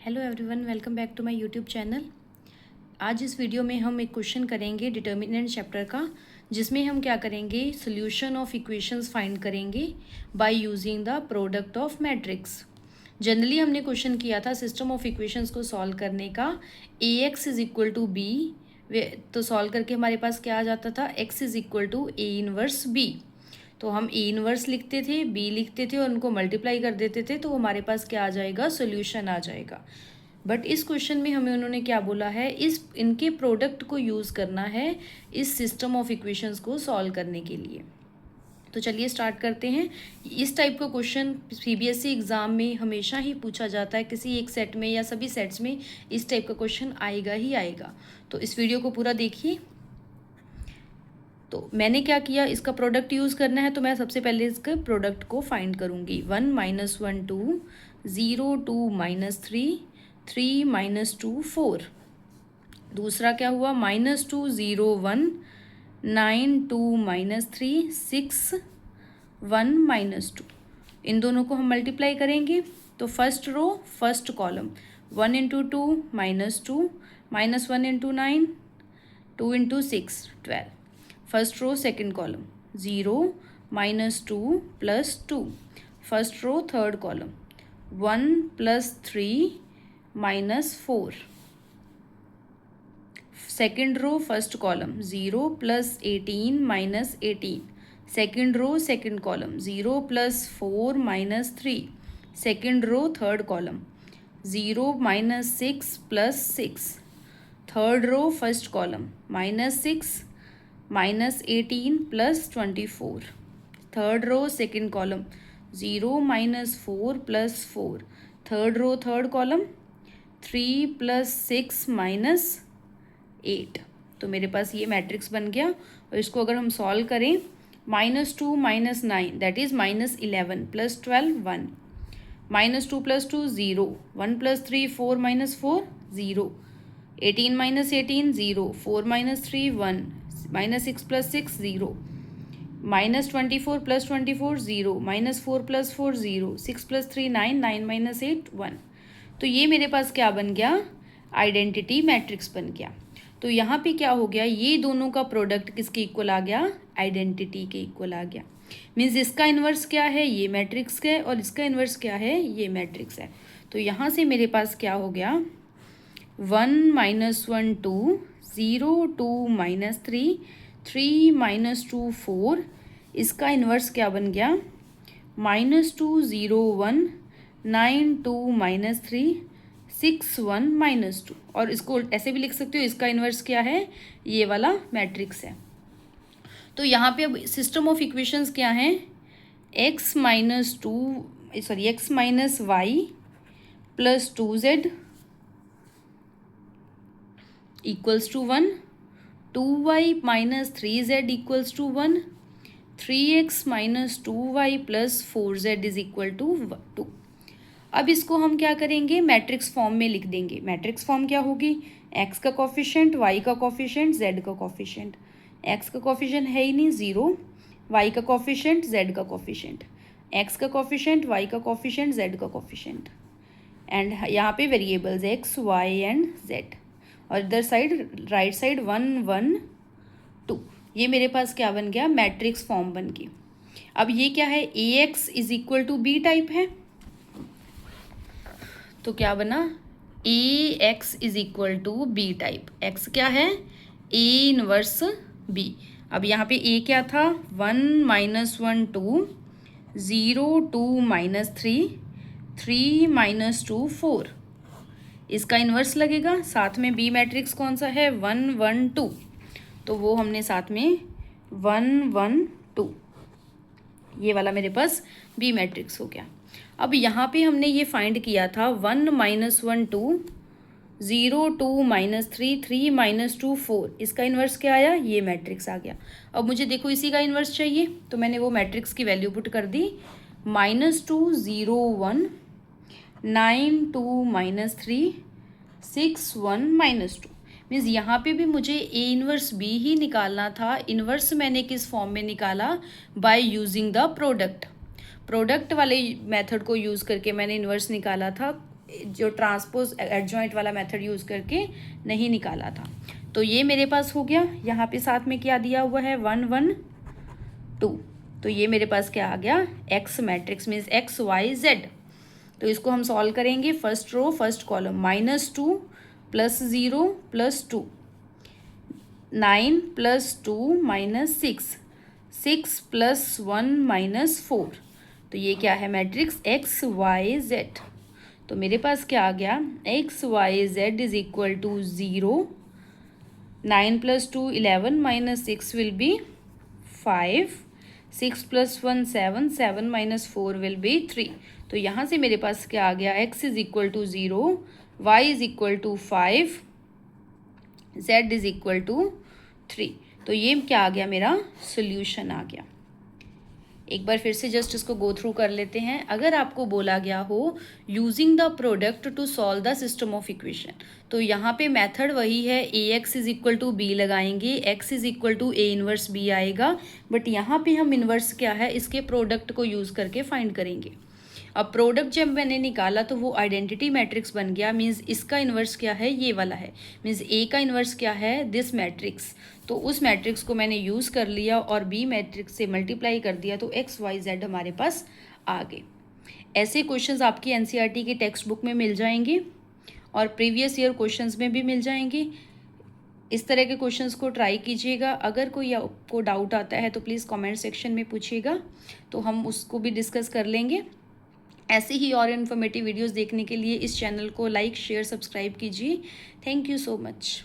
Hello everyone, welcome back to my YouTube channel. आज इस video में हम एक क्वेश्चन करेंगे डिटर्मिनेंट चैप्टर का, जिसमें हम क्या करेंगे, सॉल्यूशन ऑफ इक्वेशंस फाइंड करेंगे by using the product of matrix. Generally हमने क्वेश्चन किया था सिस्टम ऑफ इक्वेशंस को सॉल्व करने का, A X is equal to B, तो सॉल्व करके हमारे पास क्या आ जाता था, X is equal to A inverse B. तो हम ए इनवर्स लिखते थे, बी लिखते थे और उनको मल्टीप्लाई कर देते थे, तो हमारे पास क्या आ जाएगा, सोल्यूशन आ जाएगा। बट इस क्वेश्चन में हमें उन्होंने क्या बोला है, इनके प्रोडक्ट को यूज़ करना है इस सिस्टम ऑफ इक्वेशंस को सॉल्व करने के लिए। तो चलिए स्टार्ट करते हैं। इस टाइप का क्वेश्चन सीबीएसई एग्ज़ाम में हमेशा ही पूछा जाता है, किसी एक सेट में या सभी सेट्स में इस टाइप का क्वेश्चन आएगा ही आएगा। तो इस वीडियो को पूरा देखिए। तो मैंने क्या किया, इसका प्रोडक्ट यूज़ करना है, तो मैं सबसे पहले इसके प्रोडक्ट को फाइंड करूँगी। 1 - 1 2, 0 2 - 3, 3 - 2 4। दूसरा क्या हुआ, -2 0 1, 9 2 - 3 6 1 - 2। इन दोनों को हम मल्टीप्लाई करेंगे, तो first row first column 1 × 2 -2, -1 × 9, 2 × 6 12। First row second column 0 -2 + 2। First row third column 1 + 3 -4। Second row first column 0 + 18 -18। Second row second column 0 + 4 -3। Second row third column 0 - 6 + 6। Third row first column -6 -18 + 24। Third row second column 0 - 4 + 4। Third row third column 3 + 6 -8। तो मेरे पास ये matrix बन गया। और इसको अगर हम solve करें, -2 - 9 दैट इज -11 + 12 1। -2 + 2 0, 1 + 3 4 -4 0, 18 - 18 0, 4 - 3 1, -6 + 6 0, -24 + 24 0, -4 + 4 0, 6 + 3 9, 9 - 8 1। तो ये मेरे पास क्या बन गया, आइडेंटिटी मैट्रिक्स बन गया। तो यहाँ पे क्या हो गया, ये दोनों का प्रोडक्ट किसके इक्वल आ गया, आइडेंटिटी के इक्वल आ गया। मीन्स इसका इन्वर्स क्या है, ये मैट्रिक्स है, और इसका इन्वर्स क्या है, ये मैट्रिक्स है। तो यहाँ से मेरे पास क्या हो गया, 1 - 1 2, 0 2 - 3, 3 - 2 4। इसका इन्वर्स क्या बन गया, -2 0 1, 9 2 - 3, 6 1 -2। और इसको ऐसे भी लिख सकते हो, इसका इन्वर्स क्या है, ये वाला मैट्रिक्स है। तो यहाँ पे अब सिस्टम ऑफ इक्वेशंस क्या हैं, x - y + 2z = 1, 2y - 3z = 1, 3x - 2y + 4z = 2। अब इसको हम क्या करेंगे, मैट्रिक्स फॉर्म में लिख देंगे। मैट्रिक्स फॉर्म क्या होगी, x का कॉफिशिएंट, y का कॉफिशिएंट, z का कॉफिशिएंट। x का कॉफिशिएंट है ही नहीं 0, y का कॉफिशिएंट, z का कॉफिशिएंट, x का कॉफिशिएंट, y का कॉफिशिएंट, z का कॉफिशिएंट। एंड यहाँ पे variables x y and z। और इधर साइड राइट साइड 1 1 2। ये मेरे पास क्या बन गया, मैट्रिक्स फॉर्म बन गई। अब ये क्या है, ax = b टाइप है। तो क्या बना, ax = b टाइप। x क्या है, a इनवर्स b। अब यहाँ पे a क्या था, 1 - 1 2, 0 2 - 3, 3 - 2 4। इसका इन्वर्स लगेगा। साथ में बी मैट्रिक्स कौन सा है, 1 1 2। तो वो हमने साथ में 1 1 2, ये वाला मेरे पास बी मैट्रिक्स हो गया। अब यहाँ पे हमने ये फाइंड किया था 1 - 1 2, 0 2 - 3, 3 - 2 4। इसका इन्वर्स क्या आया, ये मैट्रिक्स आ गया। अब मुझे देखो इसी का इन्वर्स चाहिए, तो मैंने वो मैट्रिक्स की वैल्यू पुट कर दी, -2 0 1, 9 2 - 3, 6 1 -2। मीन्स यहाँ पे भी मुझे ए इनवर्स बी ही निकालना था। इनवर्स मैंने किस फॉर्म में निकाला, bye using the product. Product वाले मेथड को यूज़ करके मैंने इन्वर्स निकाला था जो ट्रांसपोज एडजॉइंट वाला मेथड यूज़ करके नहीं निकाला था। तो ये मेरे पास हो गया। यहाँ पे साथ में क्या दिया हुआ है 1 1 2, तो ये मेरे पास क्या आ गया x matrix means x y z. तो इसको हम सॉल्व करेंगे फर्स्ट रो फर्स्ट कॉलम -2 + 0 + 2 9 + 2 - 6 6 + 1 - 4। तो ये क्या है मैट्रिक्स एक्स वाई जेड। तो मेरे पास क्या आ गया x y z is equal to 0, 9 + 2 11 - 6 will be 5, 6 + 1 7, 7 - 4 will be 3। तो यहाँ से मेरे पास क्या आ गया x is equal to 0, y is equal to 5, z is equal to 3। तो ये क्या आ गया मेरा सोल्यूशन आ गया। एक बार फिर से जस्ट इसको गो थ्रू कर लेते हैं। अगर आपको बोला गया हो using the product to solve the system of equation, तो यहाँ पे मेथड वही है A X is equal to B लगाएंगे, X is equal to A inverse B आएगा, बट यहाँ पे हम इनवर्स क्या है इसके प्रोडक्ट को यूज़ करके फाइंड करेंगे। अब प्रोडक्ट जब मैंने निकाला तो वो आइडेंटिटी मैट्रिक्स बन गया, मीन्स इसका इन्वर्स क्या है ये वाला है, मीन्स ए का इन्वर्स क्या है दिस मैट्रिक्स। तो उस मैट्रिक्स को मैंने यूज़ कर लिया और बी मैट्रिक्स से मल्टीप्लाई कर दिया, तो एक्स वाई जेड हमारे पास आ गए। ऐसे क्वेश्चंस आपकी एनसीईआरटी की टेक्स्ट बुक में मिल जाएंगे और प्रीवियस ईयर क्वेश्चंस में भी मिल जाएंगे। इस तरह के क्वेश्चंस को ट्राई कीजिएगा। अगर कोई आपको डाउट आता है तो प्लीज़ कमेंट सेक्शन में पूछिएगा, तो हम उसको भी डिस्कस कर लेंगे। ऐसे ही और इन्फॉर्मेटिव वीडियोस देखने के लिए इस चैनल को लाइक शेयर सब्सक्राइब कीजिए। Thank you so much.